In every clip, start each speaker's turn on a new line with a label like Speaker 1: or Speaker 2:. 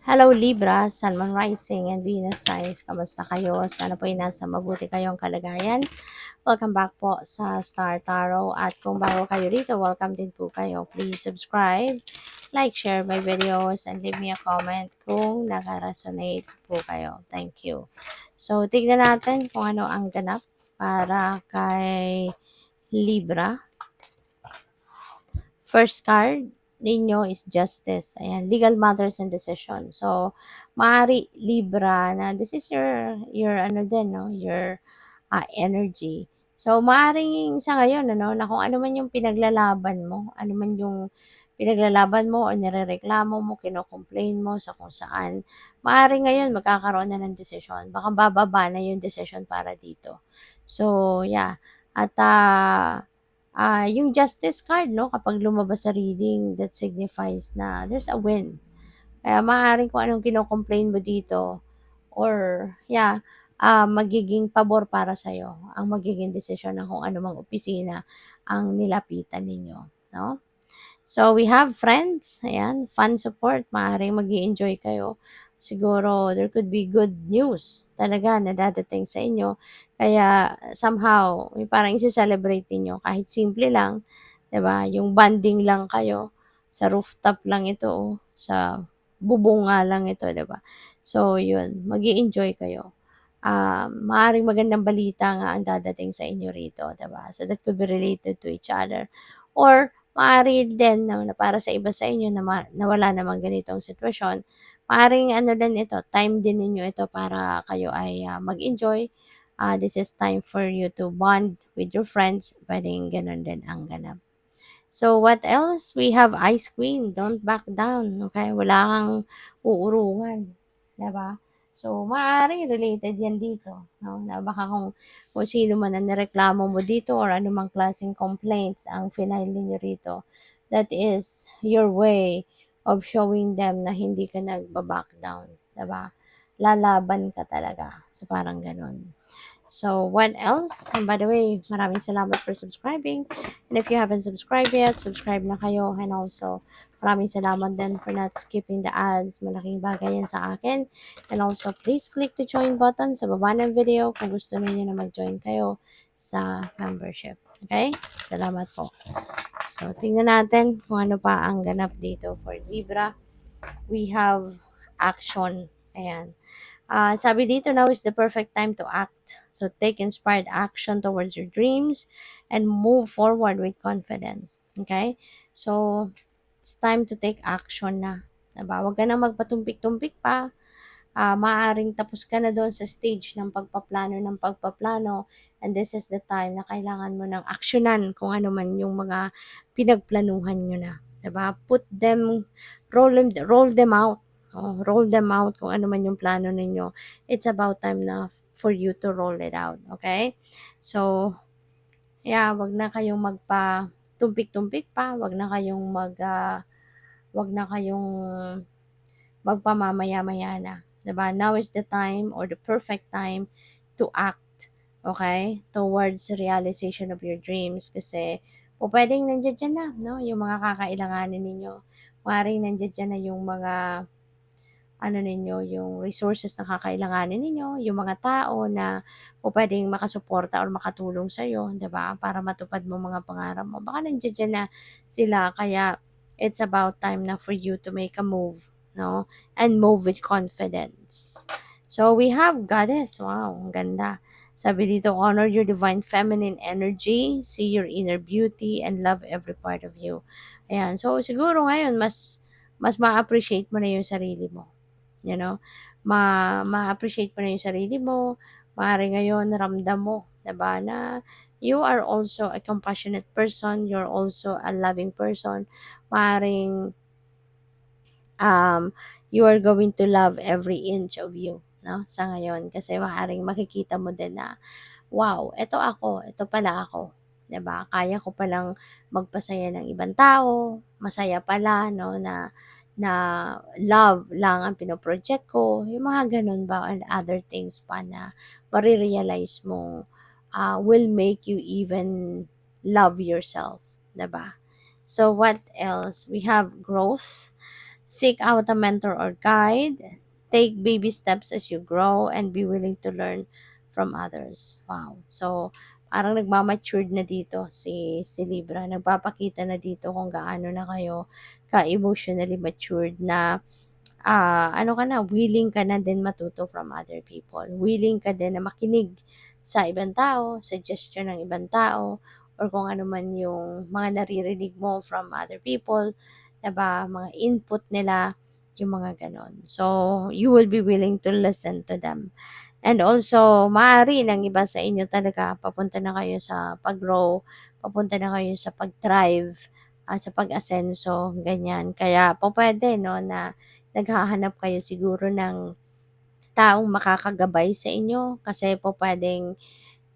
Speaker 1: Hello Libra, Sun, Moon Rising, and Venus Signs. Kamusta kayo? Sana po ay nasa mabuti kayong kalagayan. Welcome back po sa Star Tarot. At kung bago kayo rito, welcome din po kayo. Please subscribe, like, share my videos, and leave me a comment kung naka-resonate po kayo. Thank you. So, tignan natin kung ano ang ganap para kay Libra. First card ninyo is justice. Ayan, legal matters and decision. So, maaari Libra na this is your ano din, no, your energy. So, maaring sa ngayon, ano, na kung ano man yung pinaglalaban mo, ano man yung pinaglalaban mo o nirereklamo mo, kino-complain mo sa kung saan, maaring ngayon magkakaroon na ng desisyon. Baka bababa na yung decision para dito. So, yeah. At yung justice card, no, kapag lumabas sa reading, that signifies na there's a win. Kaya maaaring kung anong kino-complain mo dito or yeah, magiging pabor para sa'yo ang magiging desisyon ng kung anumang opisina ang nilapitan ninyo, no? So, we have friends, ayan, fun support, maaaring mag-i-enjoy kayo. Siguro, there could be good news talaga na dadating sa inyo. Kaya, somehow, may parang isi-celebrate ninyo. Kahit simple lang, 'di ba? Yung bonding lang kayo, sa rooftop lang ito, sa bubong nga lang ito, 'di ba? So, yun, mag-i-enjoy kayo. Maaaring magandang balita nga ang dadating sa inyo rito, 'di ba? So, that could be related to each other. Or, maaari din na para sa iba sa inyo na wala namang ganitong sitwasyon, maaaring ano din ito, time din ninyo ito para kayo ay, mag-enjoy. This is time for you to bond with your friends, puwedeng gano'n din ang ganap. So, what else? We have Ice Queen, don't back down, okay? Wala kang uurungan, 'di ba? So, maaari related 'yan dito, 'no, na baka kung sino man ang nireklamo mo dito or anumang klaseng complaints ang final ninyo rito, that is your way of showing them na hindi ka nagba-back down, 'di ba? Lalaban ka talaga. So, parang gano'n. So, what else? And by the way, maraming salamat for subscribing. And if you haven't subscribed yet, subscribe na kayo. And also, maraming salamat din for not skipping the ads. Malaking bagay yan sa akin. And also, please click the join button sa baba ng video kung gusto niyo na mag-join kayo sa membership. Okay? Salamat po. So, tingnan natin kung ano pa ang ganap dito for Libra. We have action. Ayan. Sabi dito, now is the perfect time to act. So, take inspired action towards your dreams and move forward with confidence. Okay? So, it's time to take action na. Diba? Huwag ka na magpatumpik-tumpik pa. Maaaring tapos ka na doon sa stage ng pagpaplano. And this is the time na kailangan mo ng aksyonan kung ano man yung mga pinagplanuhan nyo na. Diba? Roll them out. Roll them out kung ano man yung plano ninyo. It's about time na for you to roll it out. Okay? So, yeah, wag na kayong tumpik-tumpik pa. Wag na kayong magpamamaya-maya na. Diba? Now is the time or the perfect time to act, okay, towards realization of your dreams. Kasi, pwedeng nandiyan dyan na, no? Yung mga kakailanganin ninyo. Maaaring nandiyan dyan na yung mga ano ninyo, yung resources na kakailanganin ninyo, yung mga tao na puwedeng makasuporta or makatulong sa'yo, 'di ba, para matupad mo mga pangarap mo. Baka nandiyan diyan na sila kaya it's about time na for you to make a move, 'no, and move with confidence. So, we have Goddess. Wow, ang ganda. Sabi dito, honor your divine feminine energy, see your inner beauty, and love every part of you. Ayan. So, siguro ngayon mas ma-appreciate mo na yung sarili mo. You know, ma-appreciate mo na yung sarili mo. Maaari ngayon ramdam mo, 'di ba, na you are also a compassionate person, you're also a loving person. Maaring you are going to love every inch of you, no, sa ngayon. Kasi maaaring makikita mo din na, wow, eto pala ako. 'Di ba? Kaya ko palang magpasaya ng ibang tao, masaya pala, no, na love lang ang pinoproject ko, yung mga ganun ba and other things pa na marirealize mo will make you even love yourself, 'di ba? So what else? We have growth. Seek out a mentor or guide. Take baby steps as you grow and be willing to learn from others. Wow. So, parang nagmamatured na dito si Libra. Nagpapakita na dito kung gaano na kayo ka-emotionally matured na ano ka na, willing ka na din matuto from other people. Willing ka din na makinig sa ibang tao, suggestion ng ibang tao, or kung ano man yung mga naririnig mo from other people, diba? Mga input nila, yung mga ganon. So, you will be willing to listen to them. And also, maaari ng iba sa inyo talaga, papunta na kayo sa pag-grow, papunta na kayo sa pag-thrive, sa pag-asenso, ganyan. Kaya po pwede, no, na naghahanap kayo siguro ng taong makakagabay sa inyo kasi po pwedeng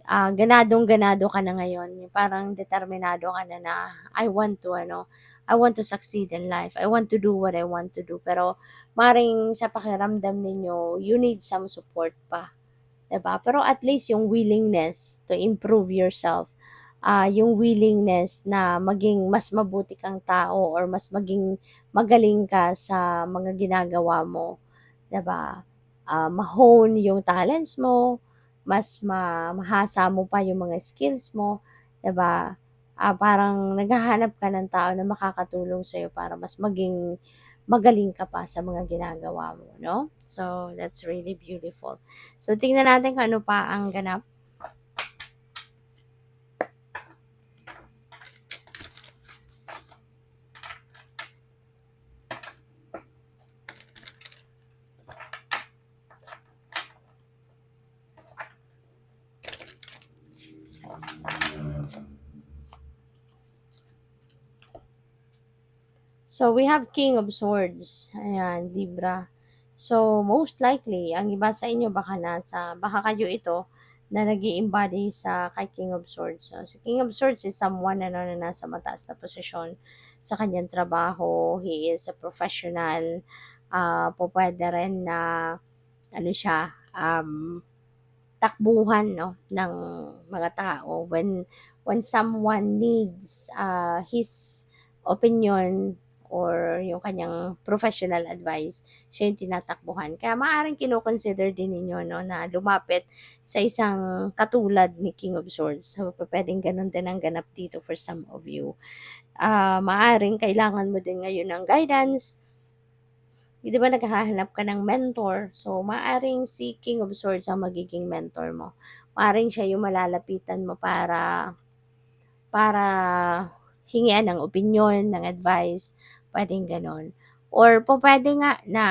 Speaker 1: ganadong-ganado ka na ngayon. Yung parang determinado ka na na I want to succeed in life. I want to do what I want to do. Pero maring sa pakiramdam ninyo, you need some support pa. 'Di ba? Pero at least yung willingness to improve yourself, yung willingness na maging mas mabuti kang tao or mas maging magaling ka sa mga ginagawa mo, 'di ba? Ma-hone yung talents mo, mas mahasa mo pa yung mga skills mo, 'di ba? Parang naghahanap ka ng tao na makakatulong sa'yo para mas maging magaling ka pa sa mga ginagawa mo, no? So, that's really beautiful. So, tingnan natin kung ano pa ang ganap. So, we have King of Swords. Ayan, Libra. So, most likely, ang iba sa inyo baka kayo ito na nag embody sa kay King of Swords. So, si King of Swords is someone na nasa mataas na posisyon sa kanyang trabaho. He is a professional. Po pwede rin na, ano siya, takbuhan, no, ng mga tao when someone needs his opinion or yung kanyang professional advice, siya yung tinatakbuhan. Kaya maaaring kino-consider din ninyo, no, na lumapit sa isang katulad ni King of Swords. So, puwedeng gano'n din ang ganap dito for some of you. Maaaring kailangan mo din ngayon ng guidance, 'di ba naghahanap ka ng mentor, so maaaring si King of Swords ang magiging mentor mo. Maaaring siya yung malalapitan mo para hingian ng opinyon, ng advice, puwedeng gano'n. Or pupuwede nga na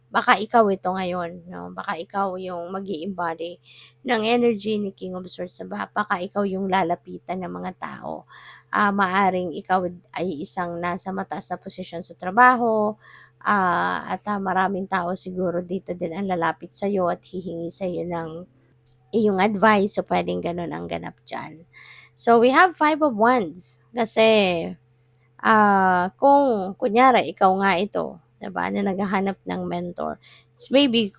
Speaker 1: baka ikaw ito ngayon, 'no, baka ikaw yung mag-i-embody ng energy ni King of Swords, baka ikaw yung lalapitan ng mga tao. Maaaring ikaw ay isang nasa mataas na posisyon sa trabaho, at maraming tao siguro dito din ang lalapit sa'yo at hihingi sa'yo ng iyong advice, so puwedeng gano'n ang ganap diyan. So, we have Five of Wands kasi, kung kunyari ikaw nga ito, 'di ba, na naghahanap ng mentor, it's maybe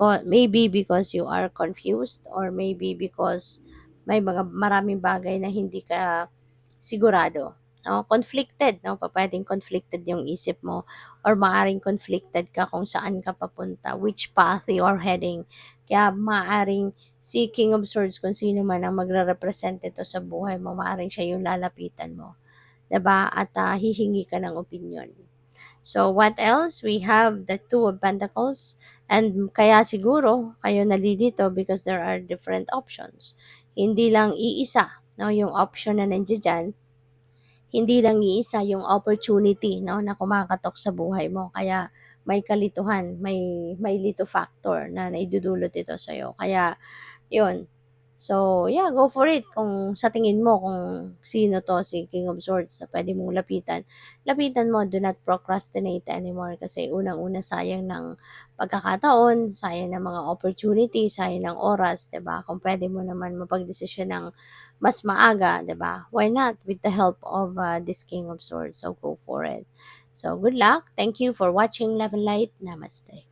Speaker 1: because you are confused or maybe because may mga maraming bagay na hindi ka sigurado, 'no, conflicted, 'no, pupuwedeng conflicted yung isip mo or maaaring conflicted ka kung saan ka papunta, which path you are heading. Kaya maaaring si King of Swords kung sino man ang magre-represent nito sa buhay mo, maaaring siya yung lalapitan mo, 'di ba, at hihingi ka ng opinyon. So, what else? We have the Two of Pentacles and kaya siguro kayo nalilito because there are different options. Hindi lang iisa, 'no, yung option na nandiya hindi lang iisa yung opportunity, 'no, na kumakatok sa buhay mo. Kaya may kalituhan, may lito factor na naidudulot ito sa'yo. Kaya 'yun. So, yeah, go for it. Kung sa tingin mo kung sino 'to, si King of Swords na puwede mong lapitan, lapitan mo. Do not procrastinate anymore kasi unang-una sayang ng pagkakataon, sayang ng mga opportunity, sayang ng oras, 'di ba? Kung puwede mo naman mapagdesisyon ng mas maaga, 'di ba? Why not with the help of this King of Swords? So, go for it. So, good luck. Thank you for watching Love and Light. Namaste.